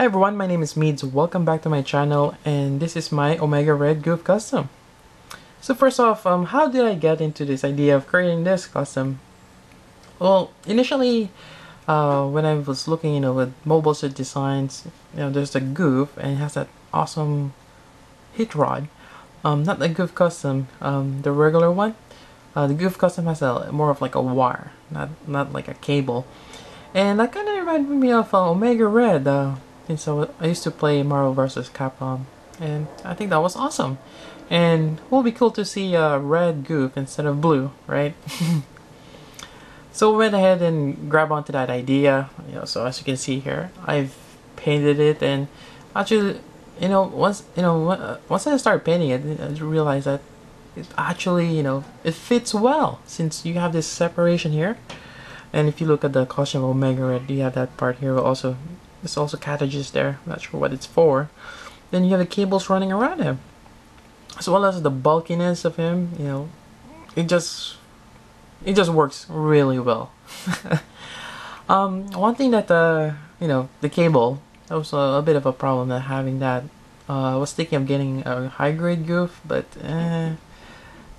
Hi everyone, my name is Meads. Welcome back to my channel, and this is my Omega Red Gouf custom. So first off, how did I get into this idea of creating this custom? Well, initially, when I was looking, with mobile suit designs, there's the Gouf, and it has that awesome hit rod. Not the Gouf custom, the regular one. The Gouf custom has more of like a wire, not like a cable. And that kind of reminded me of Omega Red. And so I used to play Marvel vs. Capcom, and I think that was awesome. And it will be cool to see red Gouf instead of blue, right? So I went ahead and grabbed onto that idea. So as you can see here, I've painted it, and actually, once I started painting it, I realized that it actually, it fits well since you have this separation here. And if you look at the costume of Omega Red, you have that part here. There's also cartridges there. I'm not sure what it's for. Then you have the cables running around him, as well as the bulkiness of him. It just works really well. One thing that the cable, that was a bit of a problem that having that. I was thinking of getting a high grade Gouf, but that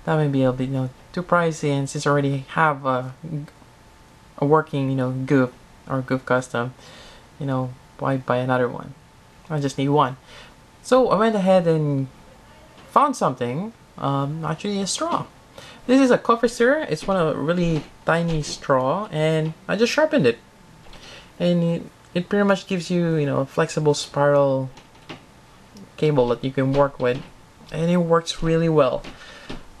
may be a bit too pricey, and since I already have a working Gouf or Gouf custom, why buy another one? I just need one. So I went ahead and found something, actually a straw. This is a coffee stirrer. It's one of a really tiny straw, and I just sharpened it, and it pretty much gives you a flexible spiral cable that you can work with, and it works really well.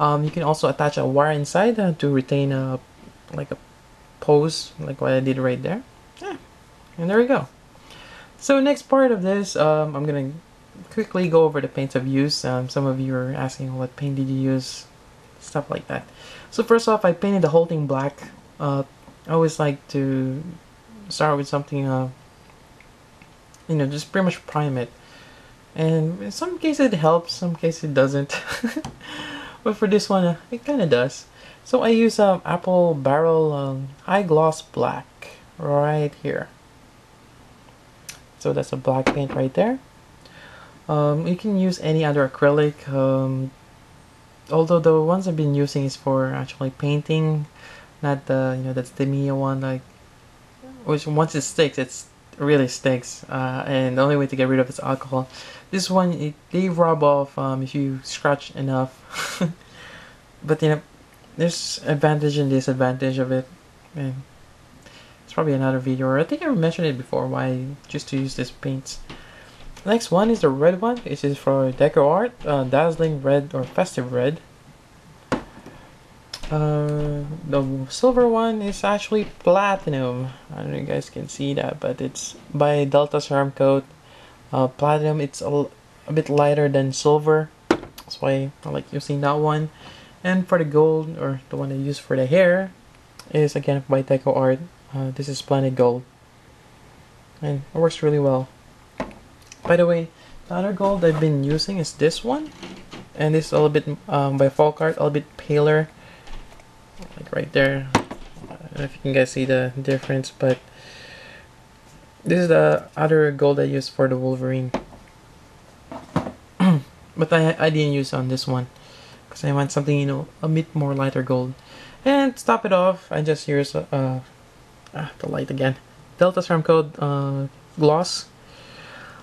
You can also attach a wire inside to retain like a pose, like what I did right there. Yeah, and there we go. So next part of this, I'm gonna quickly go over the paints I've used. Some of you are asking what paint did you use, stuff like that. So first off, I painted the whole thing black. I always like to start with something, just pretty much prime it. And in some cases it helps, some cases it doesn't. But for this one, it kind of does. So I use Apple Barrel High Gloss Black right here. So that's a black paint right there. You can use any other acrylic, although the ones I've been using is for actually painting, not the that's the Mia one, like, which once it sticks, it really sticks, and the only way to get rid of it is alcohol. This one, they rub off if you scratch enough. But there's advantage and disadvantage of it, and it's probably another video, or I think I mentioned it before why I choose to use this paints. Next one is the red one. This is for Deco Art, Dazzling Red or Festive Red. The silver one is actually platinum. I don't know if you guys can see that, but it's by Delta Ceramic Coat. Platinum, it's a bit lighter than silver. That's why I like using that one. And for the gold, or the one I use for the hair, is again by Deco Art. This is Planet Gold, and it works really well. By the way, the other gold I've been using is this one, and this is a little bit by Folk Art, a little bit paler, like right there. I don't know if you can guys see the difference, but this is the other gold I used for the Wolverine. But I didn't use on this one because I want something a bit more lighter gold. And to top it off, I just use the light again, Delta Ceramic Coat gloss.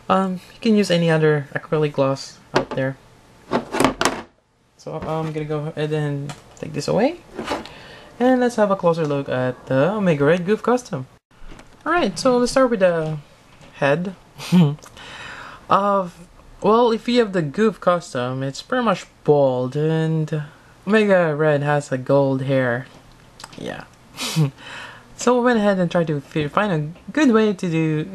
You can use any other acrylic gloss out there. So I'm gonna go ahead and take this away, and let's have a closer look at the Omega Red Gouf custom. Alright, so let's start with the head. Well, if you have the Gouf custom, it's pretty much bald, and Omega Red has a gold hair. Yeah. So I went ahead and tried to find a good way to do,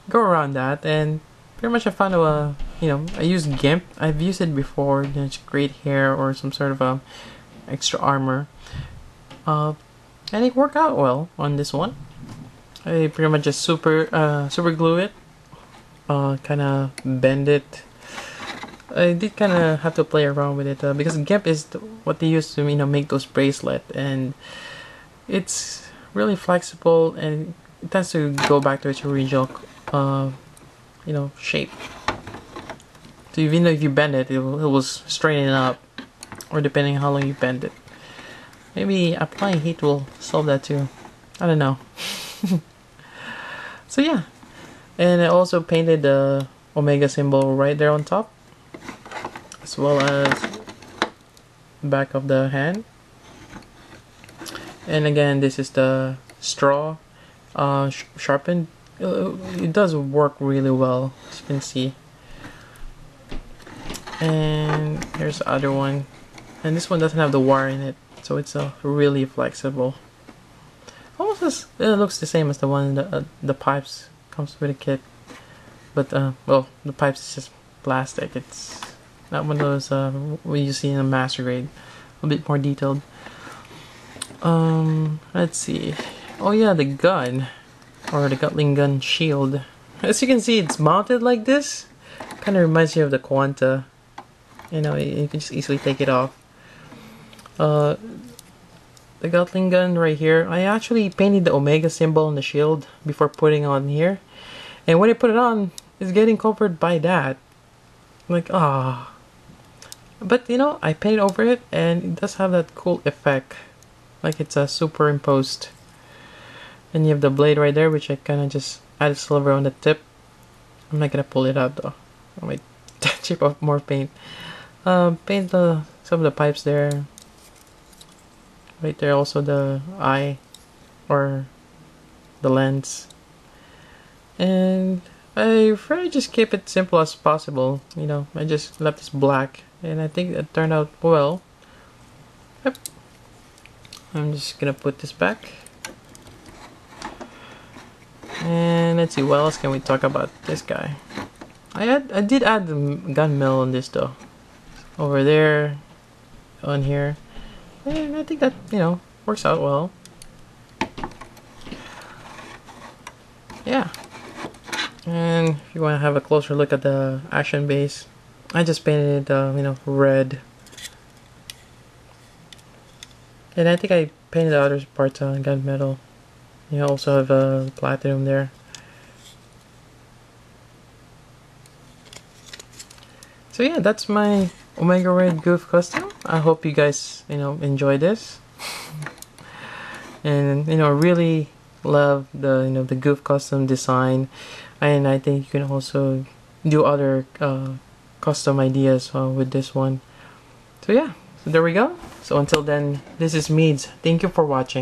go around that, and pretty much I found I used GIMP. I've used it before, to create hair or some sort of extra armor, and it worked out well on this one. I pretty much just super glue it, kind of bend it. I did kind of have to play around with it because GIMP is what they use to make those bracelets, and it's really flexible, and it tends to go back to its original shape. So even though if you bend it, it will straighten up, or depending how long you bend it. Maybe applying heat will solve that too. I don't know. So yeah, and I also painted the Omega symbol right there on top, as well as the back of the hand. And again, this is the straw sharpened. It does work really well, as you can see. And here's the other one, and this one doesn't have the wire in it, so it's really flexible. Almost it looks the same as the one the pipes comes with a kit, but well, the pipes is just plastic. It's not one of those what you see in a master grade. A bit more detailed. Let's see. Oh yeah, the gun, or the Gatling gun shield. As you can see, it's mounted like this. Kind of reminds you of the Quanta. You can just easily take it off. The Gatling gun right here, I actually painted the Omega symbol on the shield before putting on here, and when I put it on, it's getting covered by that. Like, ah. But I painted over it, and it does have that cool effect, like it's a superimposed. And you have the blade right there, which I kind of just added silver on the tip. I'm not gonna pull it out though. I might chip off more paint. Paint some of the pipes there. Right there, also the eye, or the lens. And I try to just keep it simple as possible. I just left this black, and I think it turned out well. Yep. I'm just gonna put this back. And let's see, what else can we talk about this guy? I did add the gun mill on this though. Over there, on here. And I think that, works out well. Yeah. And if you want to have a closer look at the action base, I just painted it, red. And I think I painted the other parts on gunmetal. You also have a platinum there. So yeah, that's my Omega Red Gouf custom. I hope you guys, enjoy this. And really love the the Gouf custom design, and I think you can also do other custom ideas with this one. So yeah, so there we go. So until then, this is Meads. Thank you for watching.